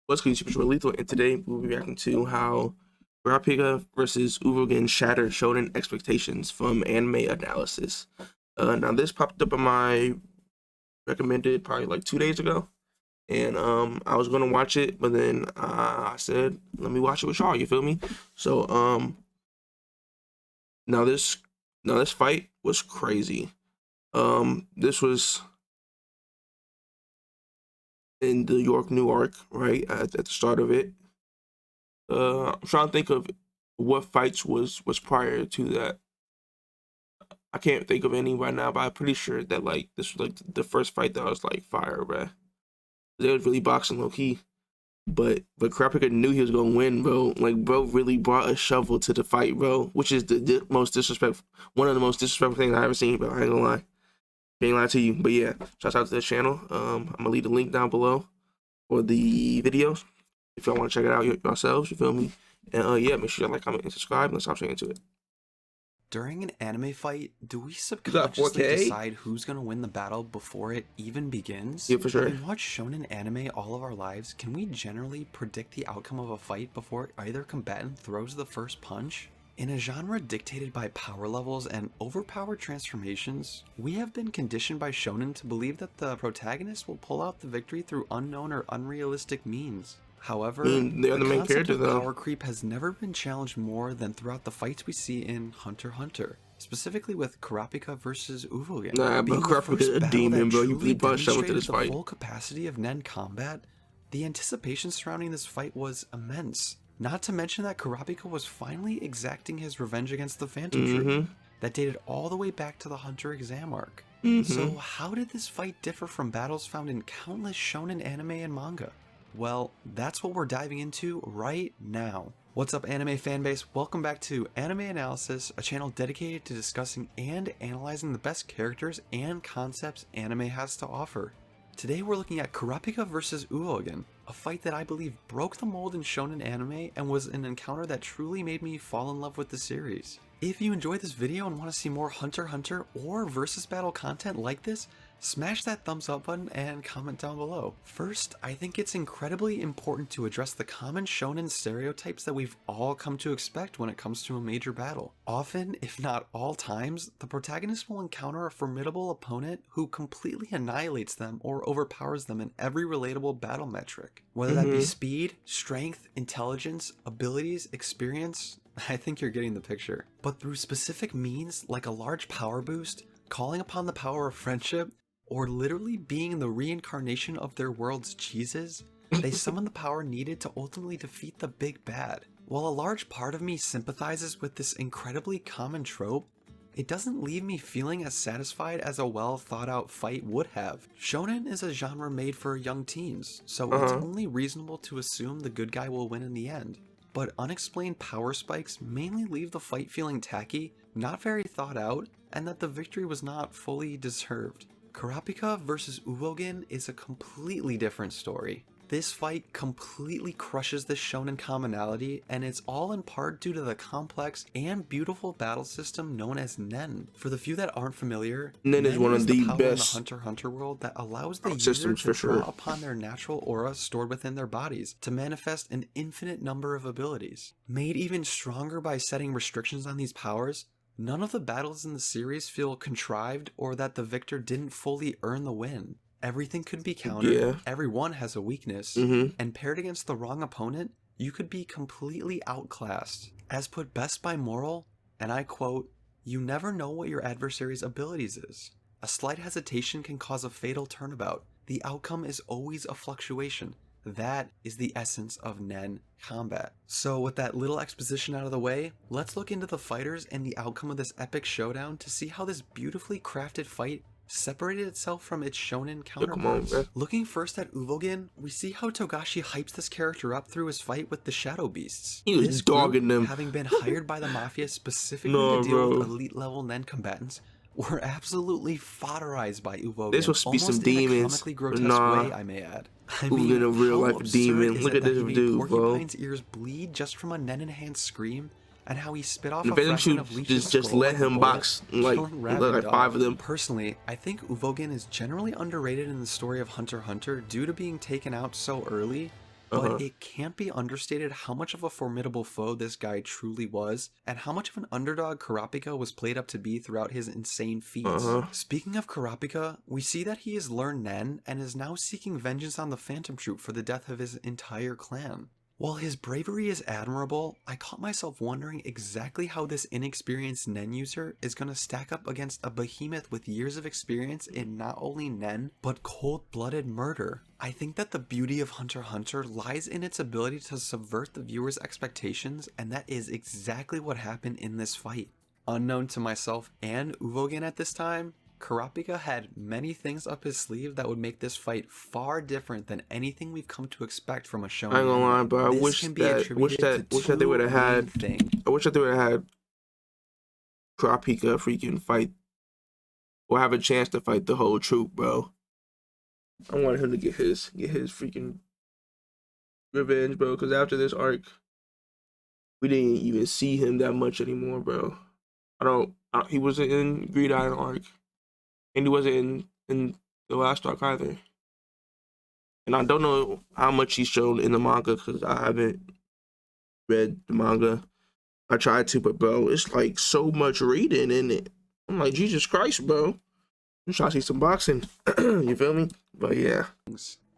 What's good, YouTube? It's Lethal, and today we'll be reacting to how Kurapika versus Uvogin shattered Shonen expectations from anime analysis. Now this popped up on my recommended probably like 2 days ago, and I was gonna watch it, but then I said let me watch it with y'all. You feel me? So now this fight was crazy. This was in the LethelGnu arc, right at the start of it. I'm trying to think of what fights was prior to that. I can't think of any right now, but I'm pretty sure that like this was like the first fight that was like fire, bruh. They was really boxing low key, but Kurapika knew he was gonna win, bro. Like, bro really brought a shovel to the fight, bro, which is the most disrespectful, one of the most disrespectful things I ever seen, bro. I ain't gonna lie, can't lie to you, but yeah, shout out to the channel. I'm gonna leave the link down below for the videos if y'all want to check it out yourselves. You feel me? And yeah, make sure you like, comment, and subscribe. Let's hop straight into it. During an anime fight, do we got subconsciously 4K? decide who's going to win the battle before it even begins? Yeah, for sure. Having watched shonen anime all of our lives, can we generally predict the outcome of a fight before either combatant throws the first punch? In a genre dictated by power levels and overpowered transformations, we have been conditioned by shonen to believe that the protagonist will pull out the victory through unknown or unrealistic means. However, they're the main concept character, of though. power creep has never been challenged more than throughout the fights we see in Hunter x Hunter, specifically with Kurapika versus Uvogin. Nah, but Kurapika's a demon, bro. You really brought a shovel to this fight. The full capacity of Nen combat. The anticipation surrounding this fight was immense. Not to mention that Kurapika was finally exacting his revenge against the Phantom Troop that dated all the way back to the Hunter exam arc. So how did this fight differ from battles found in countless shonen anime and manga? Well, that's what we're diving into right now. What's up, anime fanbase? Welcome back to Anime Analysis, a channel dedicated to discussing and analyzing the best characters and concepts anime has to offer. Today we're looking at Kurapika vs Uvogin, a fight that I believe broke the mold in shonen anime and was an encounter that truly made me fall in love with the series. If you enjoyed this video and want to see more Hunter x Hunter or versus battle content like this, smash that thumbs up button and comment down below. First, I think it's incredibly important to address the common shonen stereotypes that we've all come to expect when it comes to a major battle. Often, if not all times, the protagonist will encounter a formidable opponent who completely annihilates them or overpowers them in every relatable battle metric. Whether that be speed, strength, intelligence, abilities, experience, I think you're getting the picture. But through specific means like a large power boost, calling upon the power of friendship, or literally being the reincarnation of their world's cheeses, they summon the power needed to ultimately defeat the big bad. While a large part of me sympathizes with this incredibly common trope, it doesn't leave me feeling as satisfied as a well thought out fight would have. Shonen is a genre made for young teens, so it's only reasonable to assume the good guy will win in the end. But unexplained power spikes mainly leave the fight feeling tacky, not very thought out, and that the victory was not fully deserved. Kurapika vs Uvogin is a completely different story. This fight completely crushes the shonen commonality, and it's all in part due to the complex and beautiful battle system known as Nen. For the few that aren't familiar, Nen is one of the power best in the Hunter x Hunter world that allows the user systems to for sure. draw upon their natural aura stored within their bodies to manifest an infinite number of abilities. Made even stronger by setting restrictions on these powers, none of the battles in the series feel contrived or that the victor didn't fully earn the win. Everything could be countered, everyone has a weakness, and paired against the wrong opponent, you could be completely outclassed. As put best by Moral, and I quote, "You never know what your adversary's abilities is. A slight hesitation can cause a fatal turnabout. The outcome is always a fluctuation. That is the essence of Nen combat." So with that little exposition out of the way, let's look into the fighters and the outcome of this epic showdown to see how this beautifully crafted fight separated itself from its shonen counterparts. Looking first at Uvogin, we see how Togashi hypes this character up through his fight with the Shadow Beasts. He was dogging them. Having been hired by the Mafia specifically to deal with elite level Nen combatants, were absolutely fodderized by Uvogin. This was be some demons. Comically grotesque way, I may add. I mean, Uvogin a real life demon. Look at this dude, bro. Porcupine's ears bleed just from a Nen enhanced scream, and how he spit off a Venom fragment of Leech's just let him box like 5 of them. Personally, I think Uvogin is generally underrated in the story of Hunter x Hunter due to being taken out so early, but Uh-huh. it can't be understated how much of a formidable foe this guy truly was, and how much of an underdog Kurapika was played up to be throughout his insane feats. Uh-huh. Speaking of Kurapika, we see that he has learned Nen and is now seeking vengeance on the Phantom Troop for the death of his entire clan. While his bravery is admirable, I caught myself wondering exactly how this inexperienced Nen user is going to stack up against a behemoth with years of experience in not only Nen, but cold-blooded murder. I think that the beauty of Hunter x Hunter lies in its ability to subvert the viewer's expectations, and that is exactly what happened in this fight. Unknown to myself and Uvogin at this time, Kurapika had many things up his sleeve that would make this fight far different than anything we've come to expect from a I ain't shonen gonna lie, anime. but I This wish can be that attributed to they would two have main had things. I wish that they would have had Kurapika freaking fight or have a chance to fight the whole troop, bro. I wanted him to get his freaking revenge, bro. Because after this arc, we didn't even see him that much anymore, bro. He wasn't in Greed Island arc, and he wasn't in the last arc either. And I don't know how much he's shown in the manga because I haven't read the manga. I tried to, but bro, it's like so much reading in it. I'm like, Jesus Christ, bro. I'm trying to see some boxing. You feel me? But yeah.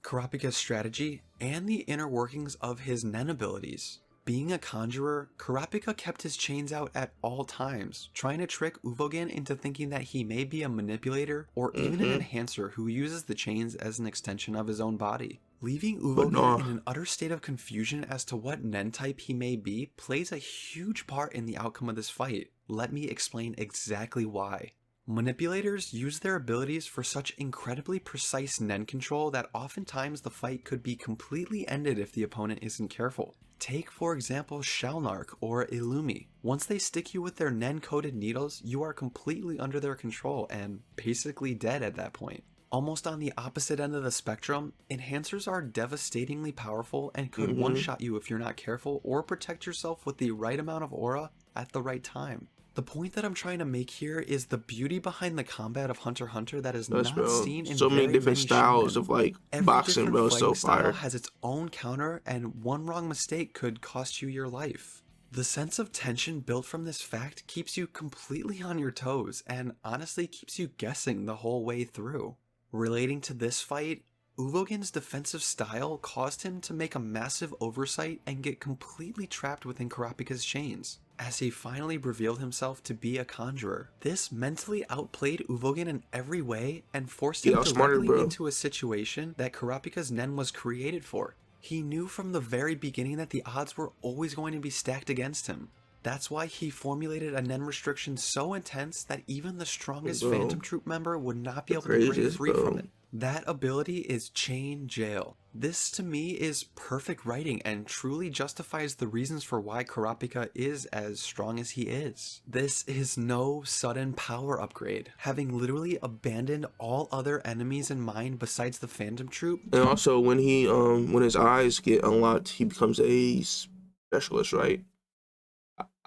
Kurapika's strategy, and the inner workings of his Nen abilities. Being a conjurer, Kurapika kept his chains out at all times, trying to trick Uvogin into thinking that he may be a manipulator or even an enhancer who uses the chains as an extension of his own body. Leaving But Uvogin no. in an utter state of confusion as to what Nen type he may be plays a huge part in the outcome of this fight. Let me explain exactly why. Manipulators use their abilities for such incredibly precise Nen control that oftentimes the fight could be completely ended if the opponent isn't careful. Take for example Shalnark or Illumi. Once they stick you with their Nen-coated needles, you are completely under their control and basically dead at that point. Almost on the opposite end of the spectrum, enhancers are devastatingly powerful and could one-shot you if you're not careful or protect yourself with the right amount of aura at the right time. The point that I'm trying to make here is the beauty behind the combat of Hunter x Hunter that is That's, not bro. seen in So many very different many styles shonen. of like Every boxing, different bro. fighting So style fire. has its own counter, and one wrong mistake could cost you your life. The sense of tension built from this fact keeps you completely on your toes, and honestly keeps you guessing the whole way through. Relating to this fight, Uvogin's defensive style caused him to make a massive oversight and get completely trapped within Kurapika's chains, as he finally revealed himself to be a conjurer. This mentally outplayed Uvogin in every way and forced He him outsmarted, directly bro. into a situation that Kurapika's Nen was created for. He knew from the very beginning that the odds were always going to be stacked against him. That's why he formulated a Nen restriction so intense that even the strongest Bro, Phantom Troop member would not be the able to break craziest, free from bro. it. That ability is Chain Jail. This to me is perfect writing and truly justifies the reasons for why Kurapika is as strong as he is. This is no sudden power upgrade, having literally abandoned all other enemies in mind besides the Phantom Troop. And also when his eyes get unlocked, he becomes a specialist, right?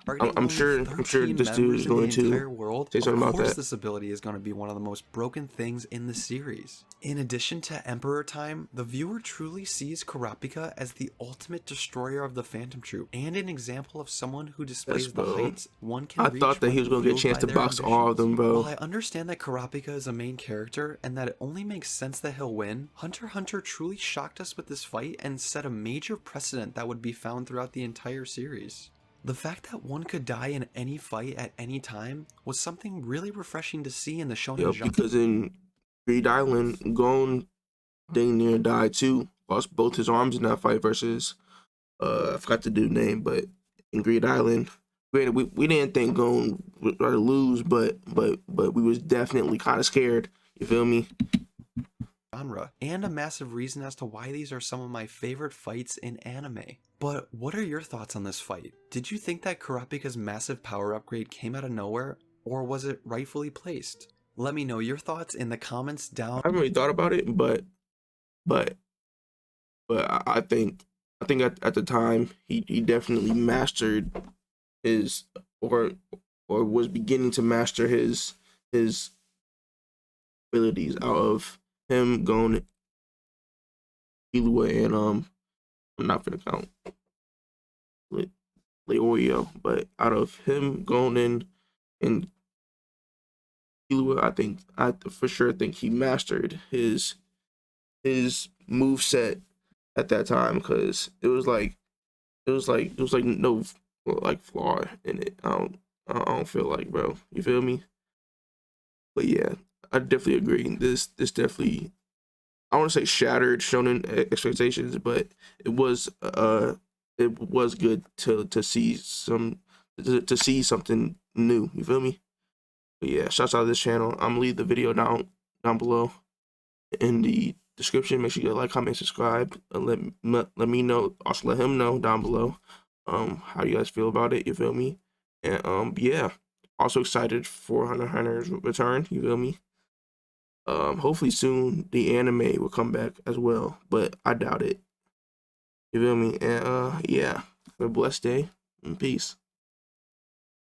Targeting I'm only sure 13 this dude members is in the going to entire world, say of something about course that. this ability is going to be one of the most broken things in the series. In addition to Emperor Time, the viewer truly sees Kurapika as the ultimate destroyer of the Phantom Troop, and an example of someone who displays Yes, the bro. heights one can I reach thought that when he was gonna get a fueled chance by to their box all of ambitions. them, bro. While I understand that Kurapika is a main character, and that it only makes sense that he'll win, Hunter x Hunter truly shocked us with this fight and set a major precedent that would be found throughout the entire series. The fact that one could die in any fight at any time was something really refreshing to see in the shonen Yep, genre. because in Greed Island, Gon dang near died too. Lost both his arms in that fight versus I forgot the dude's name, but in Greed Island, granted we didn't think Gon would try to lose, but we was definitely kind of scared. You feel me? Genre, and a massive reason as to why these are some of my favorite fights in anime. But what are your thoughts on this fight? Did you think that Kurapika's massive power upgrade came out of nowhere, or was it rightfully placed? Let me know your thoughts in the comments down. I haven't really thought about it, but I think at the time he definitely mastered his or was beginning to master his abilities out of him going Killua and I'm not gonna count Leorio, but out of him going in and Killua, I for sure think he mastered his move set at that time, because it was like no like flaw in it. I don't feel like, bro. You feel me? But yeah, I definitely agree. This definitely, I want to say shattered shonen expectations, but it was it was good to see to see something new. You feel me? But yeah, shouts out to this channel. I'm gonna leave the video down below in the description. Make sure you like, comment, subscribe, and let me know. Also let him know down below how you guys feel about it. You feel me? And yeah, also excited for Hunter x Hunter's return. You feel me? Hopefully soon the anime will come back as well, but I doubt it. You feel me? And yeah, have a blessed day and peace.